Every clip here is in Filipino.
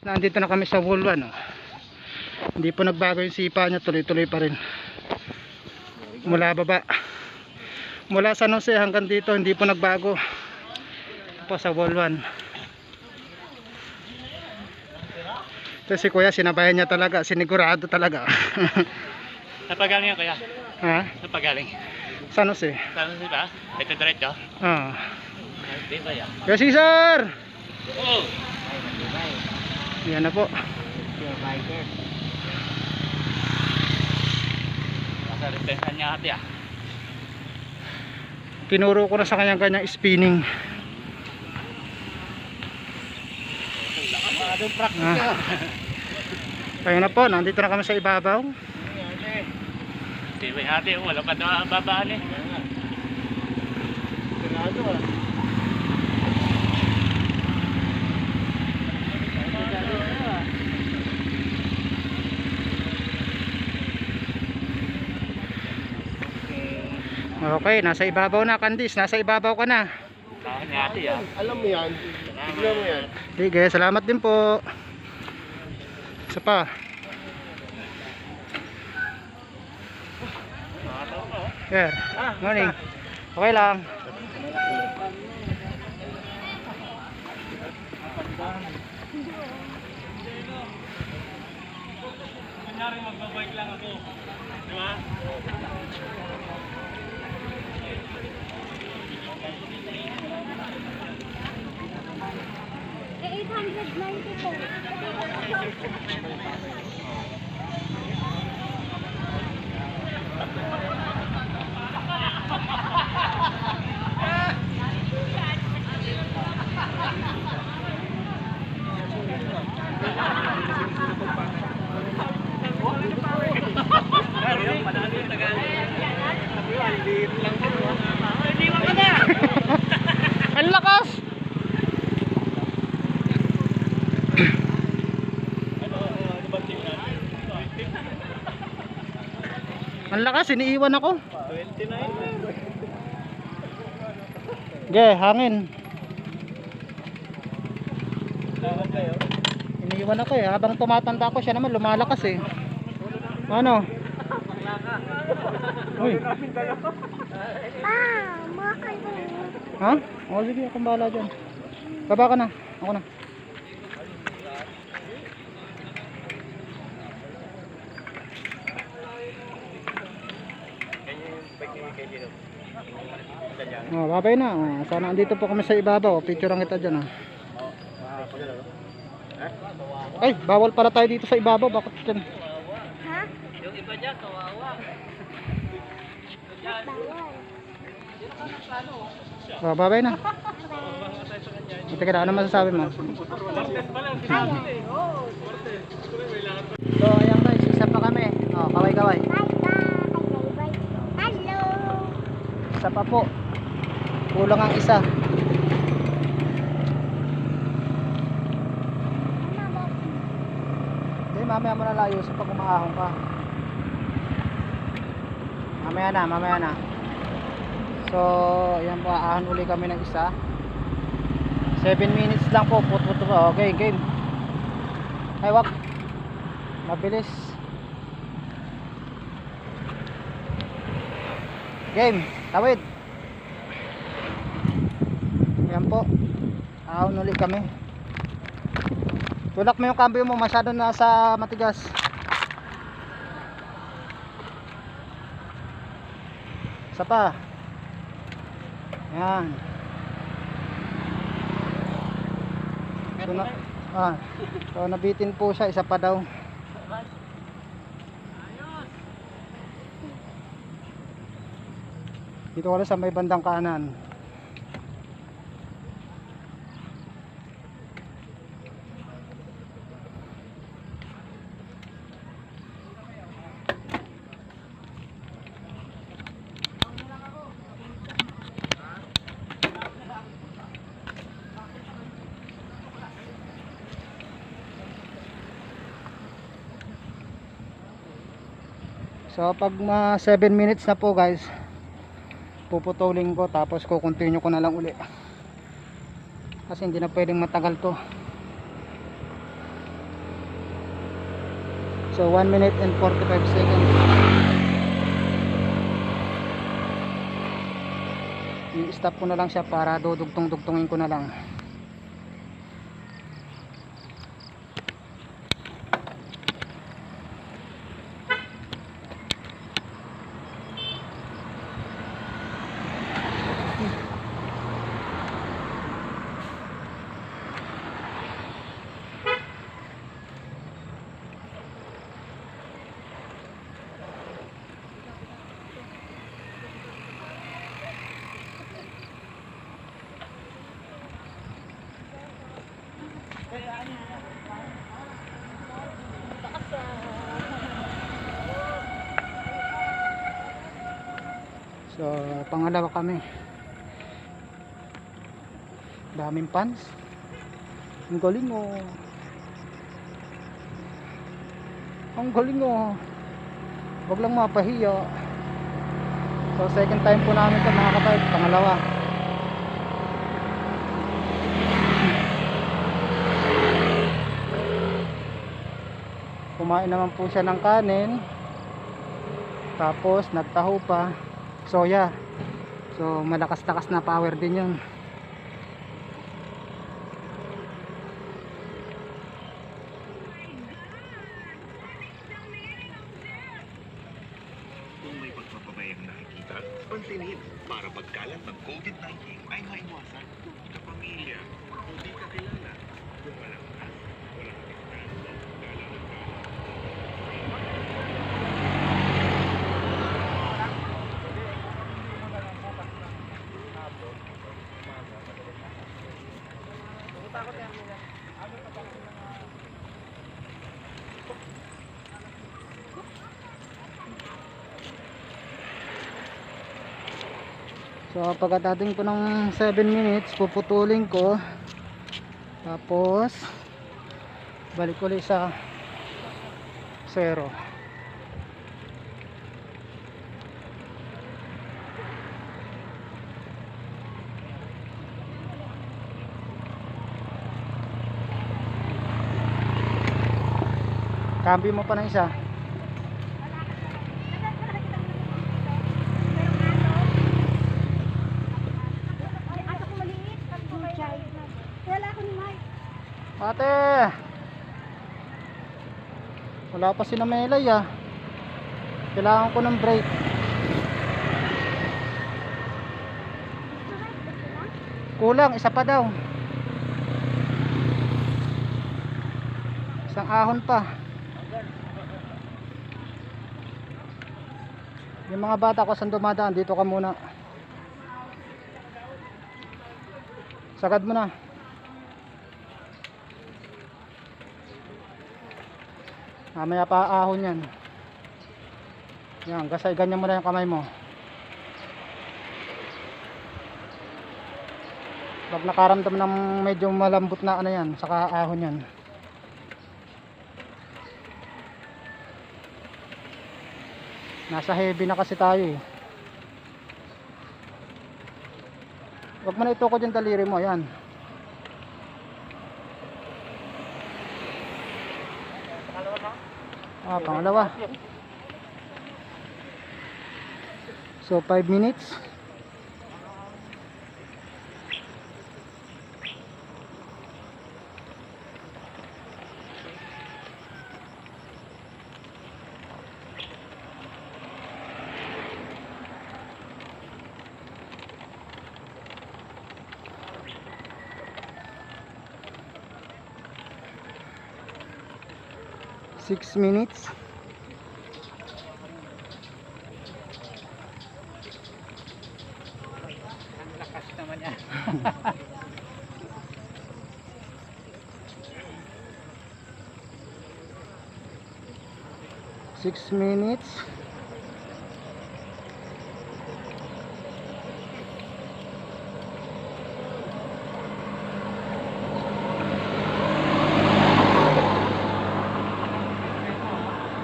Nandito na kami sa Wall 1 oh. Hindi po nagbago yung sipa niya, tuloy-tuloy pa rin. Mula baba, mula San Jose hanggang dito, hindi po nagbago po sa Wall 1. Ito si kuya, sinabayan niya talaga, sinigurado talaga. Napagaling yan kuya? Ha? Napagaling? San Jose. San Jose ba? Ito diretso? Oo. Di ba yan? Kuya Cesar! Oo! Yan na po. Nasa retensan niya ate ah. Tinuro ko na sa kanyang spinning. Kaya na po, nandito na kami sa ibabaw. Di ba ate, wala pa na babaan eh. Sigurado ah. Okay, nasa ibabaw na, Candice. Nasa ibabaw ka na. Alam mo yan. Tignan mo yan. Sige, salamat din po. Isa pa. Sir, morning. Okay lang. Kunyari magbabike lang ako. Di ba? Ang lakas! Ang lakas, iniiwan ako. 29. Ge, hangin. Iniiwan ako eh. Habang tumatanda ko, siya naman lumalakas eh. Ano? Uy. Ha? O sige, akong bahala dyan. Baba ka na. Ako na. Oh, babay na. Oh, sana andito po kami sa ibabaw. Picturean kita dyan. Oh. Ay, bawal pala tayo dito sa ibabaw. Bakit dyan? Ha? Yung iba dyan, kawawa. Oh, babay na. Teka na, ano masasabi mo? So, ayan guys, isa pa kami. Oh, kaway-kaway. Hello! Isa pa po. Kulang ang isa. Hindi, mamaya mo na layo sa pag umahong ka. Mamaya na. So, ayan po, ahon uli kami ng isa. 7 minutes lang po, put. Okay, game. Ay, wak. Mabilis. Game, tawid. Ayan po. Ahon uli kami. Tulak mo yung cambio mo, masyado nasa matigas. Isa pa. Ayan. So nabitin po siya, isa pa daw. Dito wala sa may bandang kanan. So pag 7 minutes na po guys, puputulin ko tapos ko-continue ko na lang uli. Kasi hindi na pwedeng matagal to. So 1 minute and 45 seconds. I-stop ko na lang siya para dudugtong-dugtongin ko na lang. So pangalawa kami. Daming fans. Ang galing oh. Ang galing oh. Wag lang mapahiya. So second time po namin ito mga kabike. Pangalawa. Kumain naman po siya ng kanin. Tapos nagtaho pa soya. So malakas-lakas na power din yun. Kung may pagpapabayang nakikita, pantinin para pagkalat ng COVID-19 ay maiwasan. Kapamilya, hindi ka kilala. Kung walang mask, walang distansya, So pagkatating ko ng 7 minutes puputulin ko. Tapos balik ulit sa 0. Cambio mo pa ng isa. Ate, wala pa si Namelay ah. Kailangan ko ng brake. Kulang, isa pa daw. Isang ahon pa. Yung mga bata ko saan dumadaan, dito ka muna. Sagad mo na. Mamaya pa ahon yan. Yan, gasay ganyan mo na yung kamay mo. Pag nakaramdam ng medyo malambot na ano yan, saka ahon yan. Nasa heavy na kasi tayo eh. Huwag mo na itukod yung daliri mo, yan. Pangalawa. So 5 minutes. Six minutes. Lakas naman yan. 6 minutes.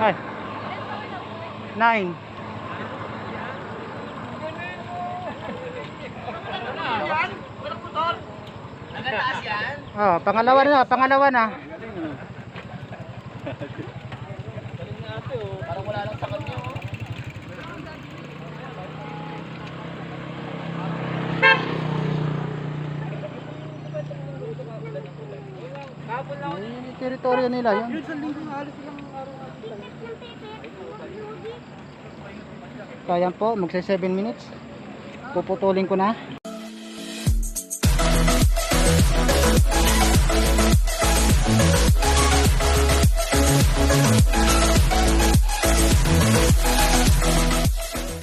Ay. 9. Pangalawa na. Parang wala lang sa kanya. Yung teritoryo nila yun. So ayan po, magsa 7 minutes. Puputulin ko na.